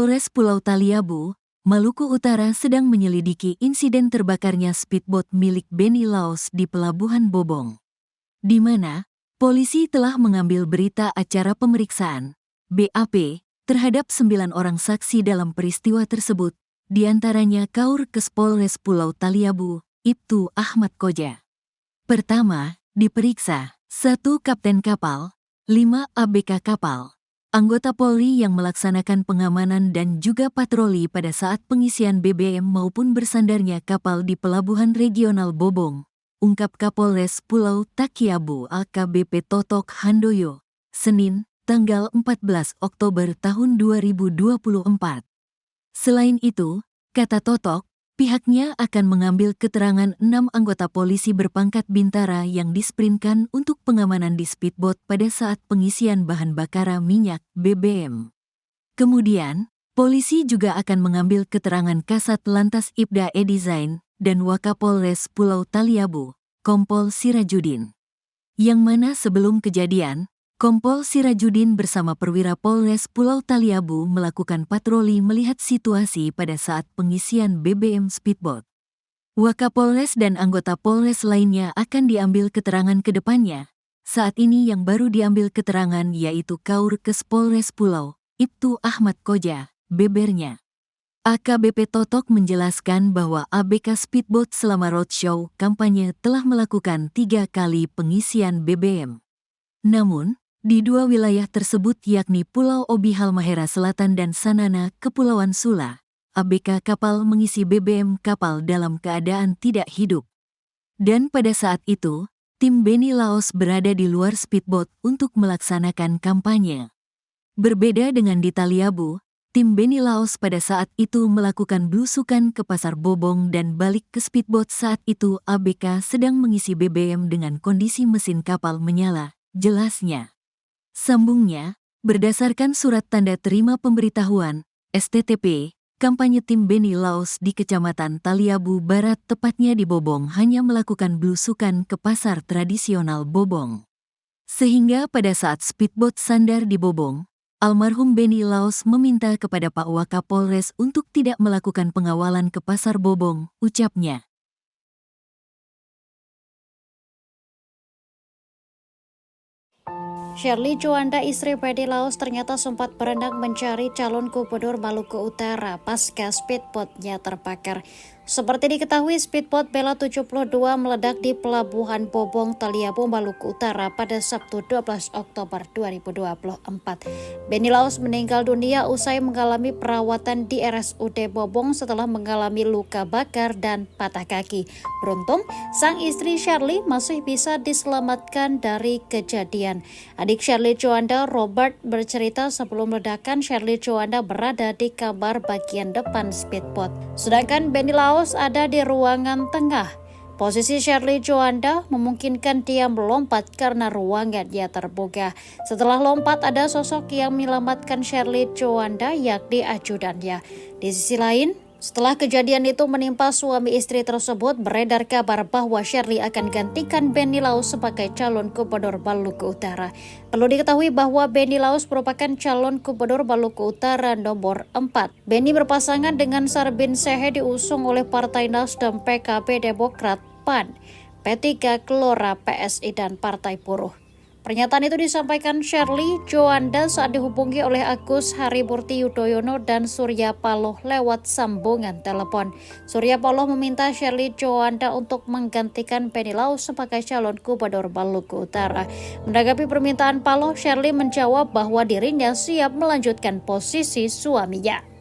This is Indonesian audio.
Polres Pulau Taliabu, Maluku Utara sedang menyelidiki insiden terbakarnya speedboat milik Benny Laos di Pelabuhan Bobong, di mana polisi telah mengambil berita acara pemeriksaan (BAP) terhadap 9 orang saksi dalam peristiwa tersebut, di antaranya Kaur-Kes Polres Pulau Taliabu, Ibtu Ahmad Koja. Pertama, diperiksa 1 Kapten Kapal, 5 ABK Kapal, anggota Polri yang melaksanakan pengamanan dan juga patroli pada saat pengisian BBM maupun bersandarnya kapal di Pelabuhan Regional Bobong, ungkap Kapolres Pulau Taliabu AKBP Totok Handoyo, Senin, tanggal 14 Oktober tahun 2024. Selain itu, kata Totok, pihaknya akan mengambil keterangan 6 anggota polisi berpangkat bintara yang disprintkan untuk pengamanan di speedboat pada saat pengisian bahan bakar minyak BBM. Kemudian, polisi juga akan mengambil keterangan Kasat Lantas Ibda E-Design dan Wakapolres Pulau Taliabu, Kompol Sirajudin. Yang mana sebelum kejadian, Kompol Sirajudin bersama perwira Polres Pulau Taliabu melakukan patroli melihat situasi pada saat pengisian BBM speedboat. Wakapolres dan anggota Polres lainnya akan diambil keterangan ke depannya. Saat ini yang baru diambil keterangan yaitu Kaur-Kes Polres Pulau, Ibtu Ahmad Koja, bebernya. AKBP Totok menjelaskan bahwa ABK speedboat selama roadshow kampanye telah melakukan 3 kali pengisian BBM. Namun, di 2 wilayah tersebut yakni Pulau Obi Halmahera Selatan dan Sanana, Kepulauan Sula, ABK kapal mengisi BBM kapal dalam keadaan tidak hidup. Dan pada saat itu, tim Benny Laos berada di luar speedboat untuk melaksanakan kampanye. Berbeda dengan di Taliabu, tim Benny Laos pada saat itu melakukan belusukan ke Pasar Bobong dan balik ke speedboat saat itu ABK sedang mengisi BBM dengan kondisi mesin kapal menyala, jelasnya. Sambungnya, berdasarkan surat tanda terima pemberitahuan, STTP, kampanye tim Benny Laos di Kecamatan Taliabu Barat tepatnya di Bobong hanya melakukan belusukan ke pasar tradisional Bobong. Sehingga pada saat speedboat sandar di Bobong, almarhum Benny Laos meminta kepada Pak Wakapolres untuk tidak melakukan pengawalan ke pasar Bobong, ucapnya. Shirley Juanda, istri Benny Laos, ternyata sempat berenang mencari calon gubernur Maluku Utara pasca speedboatnya terbakar. Seperti diketahui, speedboat Bella 72 meledak di Pelabuhan Bobong, Taliabu, Maluku Utara pada Sabtu 12 Oktober 2024. Benny Laos meninggal dunia usai mengalami perawatan di RSUD Bobong setelah mengalami luka bakar dan patah kaki. Beruntung, sang istri Shirley masih bisa diselamatkan dari kejadian. Adik Shirley Juanda, Robert, bercerita sebelum ledakan Shirley Juanda berada di kamar bagian depan speedboat. Sedangkan Benny Laos ada di ruangan tengah. Posisi Shirley Juanda memungkinkan dia melompat karena ruangannya terbuka. Setelah lompat, ada sosok yang menyelamatkan Shirley Juanda, yakni ajudannya. Di sisi lain, setelah kejadian itu menimpa suami istri tersebut, beredar kabar bahwa Shirley akan gantikan Benny Laos sebagai calon gubernur Maluku Utara. Perlu diketahui bahwa Benny Laos merupakan calon gubernur Maluku Utara nomor 4. Benny berpasangan dengan Sarbin Sehe diusung oleh Partai Nasdem, PKB, Demokrat, PAN, P3, Gelora, PSI, dan Partai Buruh. Pernyataan itu disampaikan Shirley Juanda saat dihubungi oleh Agus Harimurti Yudhoyono dan Surya Paloh lewat sambungan telepon. Surya Paloh meminta Shirley Juanda untuk menggantikan Benny Laos sebagai calon gubernur Maluku Utara. Menanggapi permintaan Paloh, Shirley menjawab bahwa dirinya siap melanjutkan posisi suaminya.